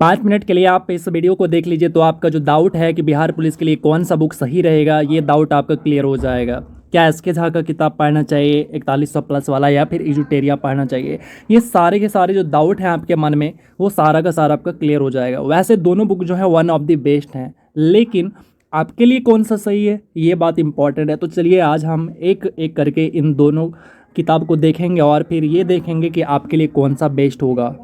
5 minute के लिए आप इस वीडियो को देख लीजिए तो आपका जो डाउट है कि बिहार पुलिस के लिए कौन सा बुक सही रहेगा, ये डाउट आपका क्लियर हो जाएगा। क्या एस.के. झा का किताब पढ़ना चाहिए 4100 प्लस वाला, या फिर इजुटेरिया पढ़ना चाहिए? ये सारे के सारे जो डाउट हैं आपके मन में, वो सारा का सारा आपका क्लियर हो जाएगा। वैसे दोनों बुक जो है वन ऑफ द बेस्ट हैं, लेकिन आपके लिए कौन सा सही है, ये बात इंपॉर्टेंट है। तो चलिए आज हम एक एक करके इन दोनों किताब को देखेंगे और फिर ये देखेंगे कि आपके लिए कौन सा बेस्ट होगा।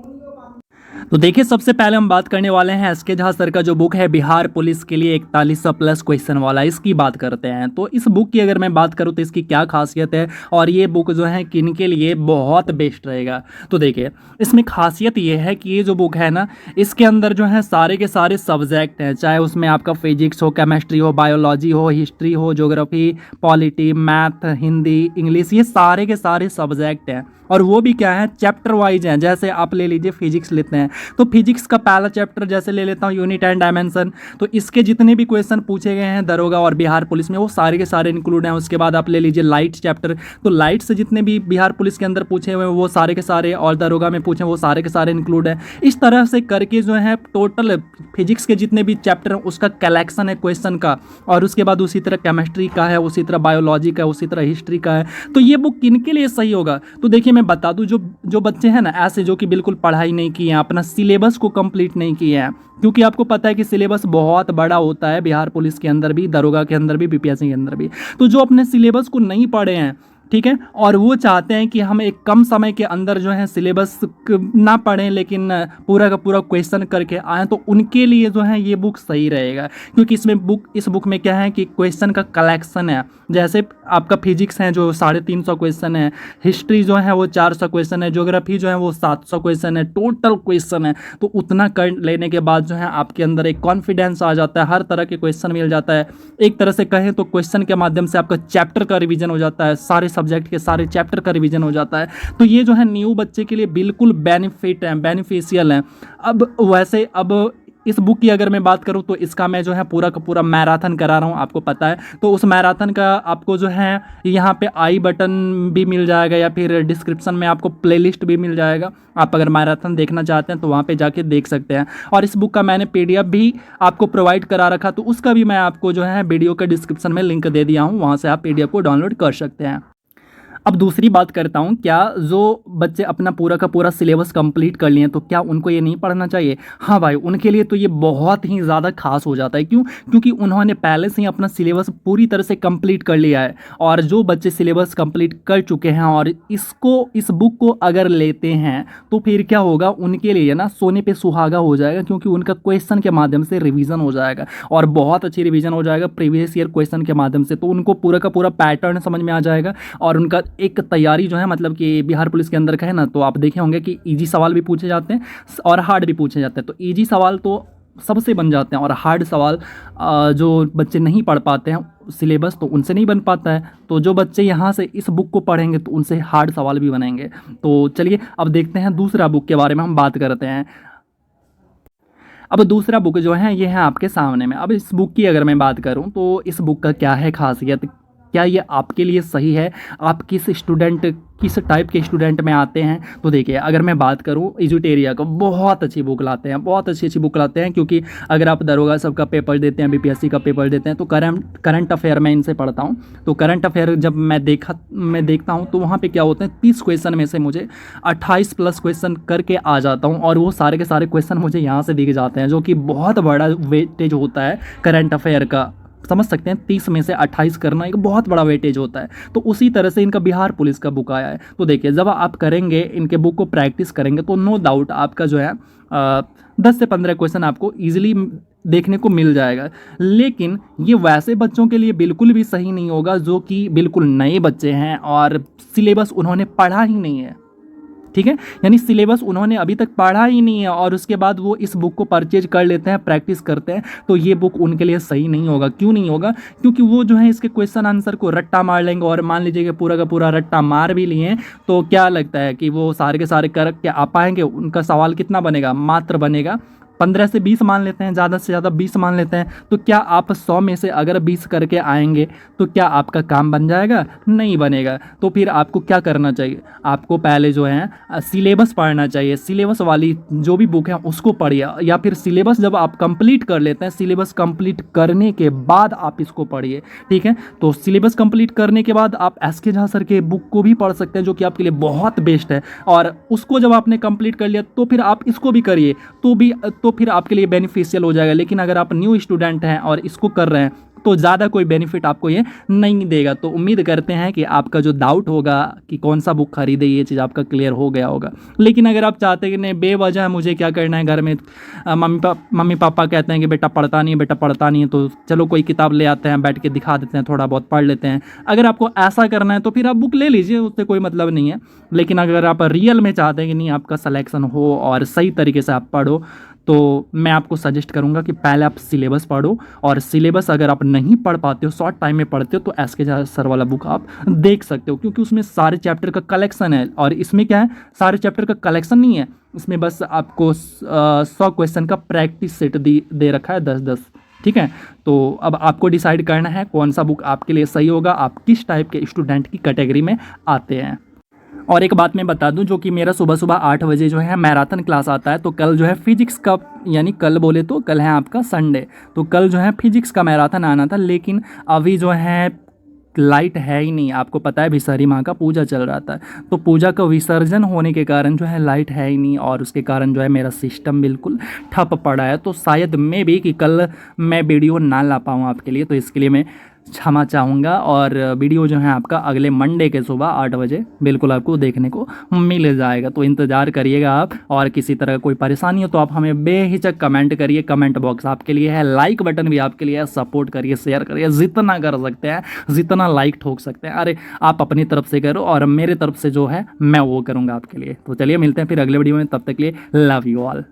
तो देखिए, सबसे पहले हम बात करने वाले हैं एस.के. झा सर का जो बुक है बिहार पुलिस के लिए 4100 प्लस क्वेश्चन वाला, इसकी बात करते हैं। तो इस बुक की अगर मैं बात करूं तो इसकी क्या खासियत है और ये बुक जो है किन के लिए बहुत बेस्ट रहेगा। तो देखिए, इसमें खासियत ये है कि ये जो बुक है ना, इसके अंदर जो है सारे के सारे सब्जेक्ट हैं, चाहे उसमें आपका फिजिक्स हो, केमिस्ट्री हो, बायोलॉजी हो, हिस्ट्री हो, geography, polity, math, Hindi, English, ये सारे के सारे सब्जेक्ट हैं। और वो भी क्या है, चैप्टर वाइज हैं। जैसे आप ले लीजिए फिजिक्स लेते हैं तो फिजिक्स का पहला चैप्टर जैसे ले लेता हूँ यूनिट एंड डायमेंशन, तो इसके जितने भी क्वेश्चन पूछे गए हैं दरोगा और बिहार पुलिस में, वो सारे के सारे इंक्लूड हैं। उसके बाद आप ले लीजिए लाइट चैप्टर, तो लाइट से जितने भी बिहार पुलिस के अंदर पूछे हुए हैं वो सारे के सारे, और दरोगा में पूछे वो सारे के सारे इंक्लूड है। इस तरह से करके जो है टोटल फिजिक्स के जितने भी चैप्टर हैं उसका कलेक्शन है क्वेश्चन का। और उसके बाद उसी तरह केमिस्ट्री का है, उसी तरह बायोलॉजी का है, उसी तरह हिस्ट्री का है। तो ये बुक किन के लिए सही होगा? तो देखिए, मैं बता दूं, जो बच्चे हैं ना ऐसे, जो कि बिल्कुल पढ़ाई नहीं किए हैं, अपना सिलेबस को कंप्लीट नहीं किए हैं, क्योंकि आपको पता है कि सिलेबस बहुत बड़ा होता है बिहार पुलिस के अंदर भी, दरोगा के अंदर भी, बीपीएससी के अंदर भी। तो जो अपने सिलेबस को नहीं पढ़े हैं, ठीक है, और वो चाहते हैं कि हम एक कम समय के अंदर जो है सिलेबस ना पढ़ें लेकिन पूरा का पूरा क्वेश्चन करके आएँ, तो उनके लिए जो है ये बुक सही रहेगा। क्योंकि इस बुक में क्या है कि क्वेश्चन का कलेक्शन है। जैसे आपका फिजिक्स है जो 350 क्वेश्चन है, हिस्ट्री जो है वो 400 क्वेश्चन है, ज्योग्राफी जो है वो 700 क्वेश्चन है, टोटल क्वेश्चन है। तो उतना कर लेने के बाद जो है आपके अंदर एक कॉन्फिडेंस आ जाता है, हर तरह के क्वेश्चन मिल जाता है। एक तरह से कहें तो क्वेश्चन के माध्यम से आपका चैप्टर का रिवीजन हो जाता है, सारे सब्जेक्ट के सारे चैप्टर का रिवीजन हो जाता है। तो ये जो है न्यू बच्चे के लिए बिल्कुल बेनिफिशियल है। अब इस बुक की अगर मैं बात करूं तो इसका मैं जो है पूरा का पूरा मैराथन करा रहा हूं, आपको पता है। तो उस मैराथन का आपको जो है यहाँ पे आई बटन भी मिल जाएगा, या फिर डिस्क्रिप्शन में आपको प्लेलिस्ट भी मिल जाएगा। आप अगर मैराथन देखना चाहते हैं तो वहाँ पे जाके देख सकते हैं। और इस बुक का मैंने PDF भी आपको प्रोवाइड करा रखा, तो उसका भी मैं आपको जो है वीडियो के डिस्क्रिप्शन में लिंक दे दिया हूँ, वहाँ से आप PDF को डाउनलोड कर सकते हैं। अब दूसरी बात करता हूँ, क्या जो बच्चे अपना पूरा का पूरा सिलेबस कंप्लीट कर लिए तो क्या उनको ये नहीं पढ़ना चाहिए? हाँ भाई, उनके लिए तो ये बहुत ही ज़्यादा खास हो जाता है। क्यों? क्योंकि उन्होंने पहले से ही अपना सिलेबस पूरी तरह से कंप्लीट कर लिया है। और जो बच्चे सिलेबस कंप्लीट कर चुके हैं और इस बुक को अगर लेते हैं तो फिर क्या होगा, उनके लिए ना सोने पे सुहागा हो जाएगा, क्योंकि उनका क्वेश्चन के माध्यम से रिवीजन हो जाएगा और बहुत अच्छी रिवीजन हो जाएगा प्रीवियस ईयर क्वेश्चन के माध्यम से। तो उनको पूरा का पूरा पैटर्न समझ में आ जाएगा और उनका एक तैयारी जो है, मतलब कि बिहार पुलिस के अंदर का है ना, तो आप देखे होंगे कि इजी सवाल भी पूछे जाते हैं और हार्ड भी पूछे जाते हैं। तो इजी सवाल तो सबसे बन जाते हैं और हार्ड सवाल जो बच्चे नहीं पढ़ पाते हैं सिलेबस, तो उनसे नहीं बन पाता है। तो जो बच्चे यहाँ से इस बुक को पढ़ेंगे तो उनसे हार्ड सवाल भी बनेंगे। तो चलिए अब देखते हैं दूसरा बुक के बारे में हम बात करते हैं। अब दूसरा बुक जो है ये है आपके सामने में। अब इस बुक की अगर मैं बात करूं तो इस बुक का क्या है खासियत, क्या ये आपके लिए सही है, आप किस टाइप के स्टूडेंट में आते हैं? तो देखिए, अगर मैं बात करूं इजुटेरिया का, बहुत अच्छी बुक लाते हैं, बहुत अच्छी बुक लाते हैं। क्योंकि अगर आप दरोगा सब का पेपर देते हैं, बीपीएससी का पेपर देते हैं, तो करंट अफेयर मैं इनसे पढ़ता हूं। तो करंट अफेयर जब मैं देखता हूं तो वहाँ पे क्या होते हैं, 30 क्वेश्चन में से मुझे 28 प्लस क्वेश्चन करके आ जाता हूँ, और वो सारे के सारे क्वेश्चन मुझे यहाँ से दिख जाते हैं, जो कि बहुत बड़ा वेटेज होता है करंट अफेयर का। समझ सकते हैं, 30 में से 28 करना एक बहुत बड़ा वेटेज होता है। तो उसी तरह से इनका बिहार पुलिस का बुक आया है। तो देखिए, जब आप करेंगे, इनके बुक को प्रैक्टिस करेंगे, तो नो डाउट आपका जो है 10 से 15 क्वेश्चन आपको ईजिली देखने को मिल जाएगा। लेकिन ये वैसे बच्चों के लिए बिल्कुल भी सही नहीं होगा जो कि बिल्कुल नए बच्चे हैं और सिलेबस उन्होंने पढ़ा ही नहीं है, ठीक है। यानी सिलेबस उन्होंने अभी तक पढ़ा ही नहीं है और उसके बाद वो इस बुक को परचेज कर लेते हैं, प्रैक्टिस करते हैं, तो ये बुक उनके लिए सही नहीं होगा। क्यों नहीं होगा? क्योंकि वो जो है इसके क्वेश्चन आंसर को रट्टा मार लेंगे, और मान लीजिए कि पूरा का पूरा रट्टा मार भी लिए तो क्या लगता है कि वो सारे के सारे कर के आ पाएंगे? उनका सवाल कितना बनेगा? मात्र बनेगा 15 से 20 मान लेते हैं, ज़्यादा से ज़्यादा 20 मान लेते हैं, तो क्या आप 100 में से अगर 20 करके आएंगे तो क्या आपका काम बन जाएगा? नहीं बनेगा। तो फिर आपको क्या करना चाहिए? आपको पहले जो है सिलेबस पढ़ना चाहिए। सिलेबस वाली जो भी बुक है उसको पढ़िए, या फिर सिलेबस जब आप कंप्लीट कर लेते हैं, सिलेबस कंप्लीट करने के बाद आप इसको पढ़िए, ठीक है। तो सिलेबस कंप्लीट करने के बाद आप एस.के. झा सर के बुक को भी पढ़ सकते हैं, जो कि आपके लिए बहुत बेस्ट है। और उसको जब आपने कंप्लीट कर लिया तो फिर आप इसको भी करिए, तो फिर आपके लिए बेनिफिशियल हो जाएगा। लेकिन अगर आप न्यू स्टूडेंट हैं और इसको कर रहे हैं तो ज़्यादा कोई बेनिफिट आपको ये नहीं देगा। तो उम्मीद करते हैं कि आपका जो डाउट होगा कि कौन सा बुक खरीदे, ये चीज़ आपका क्लियर हो गया होगा। लेकिन अगर आप चाहते हैं कि नहीं बेवजह मुझे क्या करना है, घर में मम्मी पापा कहते हैं कि बेटा पढ़ता नहीं है, बेटा पढ़ता नहीं है, तो चलो कोई किताब ले आते हैं, बैठ के दिखा देते हैं, थोड़ा बहुत पढ़ लेते हैं। अगर आपको ऐसा करना है तो फिर आप बुक ले लीजिए, उससे कोई मतलब नहीं है। लेकिन अगर आप रियल में चाहते हैं कि नहीं आपका सिलेक्शन हो और सही तरीके से आप पढ़ो, तो मैं आपको सजेस्ट करूंगा कि पहले आप सिलेबस पढ़ो। और सिलेबस अगर आप नहीं पढ़ पाते हो, शॉर्ट टाइम में पढ़ते हो, तो एस.के. झा सर वाला बुक आप देख सकते हो, क्योंकि उसमें सारे चैप्टर का कलेक्शन है। और इसमें क्या है, सारे चैप्टर का कलेक्शन नहीं है, इसमें बस आपको 100 क्वेश्चन का प्रैक्टिस सेट दे रखा है, 10-10, ठीक है। तो अब आपको डिसाइड करना है कौन सा बुक आपके लिए सही होगा, आप किस टाइप के स्टूडेंट की कैटेगरी में आते हैं। और एक बात मैं बता दूं, जो कि मेरा सुबह सुबह 8 बजे जो है मैराथन क्लास आता है। तो कल जो है फिजिक्स का, यानी कल बोले तो कल है आपका संडे, तो कल जो है फिजिक्स का मैराथन आना था। लेकिन अभी जो है लाइट है ही नहीं। आपको पता है भिसारी माँ का पूजा चल रहा था, तो पूजा का विसर्जन होने के कारण जो है लाइट है ही नहीं, और उसके कारण जो है मेरा सिस्टम बिल्कुल ठप पड़ा है। तो शायद मैं भी कि कल मैं वीडियो ना ला पाऊँ आपके लिए, तो इसके लिए मैं क्षमा चाहूँगा। और वीडियो जो है आपका अगले मंडे के सुबह 8 बजे बिल्कुल आपको देखने को मिल जाएगा। तो इंतज़ार करिएगा आप। और किसी तरह कोई परेशानी हो तो आप हमें बेहिचक कमेंट करिए, कमेंट बॉक्स आपके लिए है, लाइक बटन भी आपके लिए है, सपोर्ट करिए, शेयर करिए, जितना कर सकते हैं, जितना लाइक ठोक सकते हैं, अरे आप अपनी तरफ से करो और मेरे तरफ से जो है मैं वो करूँगा आपके लिए। तो चलिए मिलते हैं फिर अगले वीडियो में, तब तक के लिए लव यू ऑल।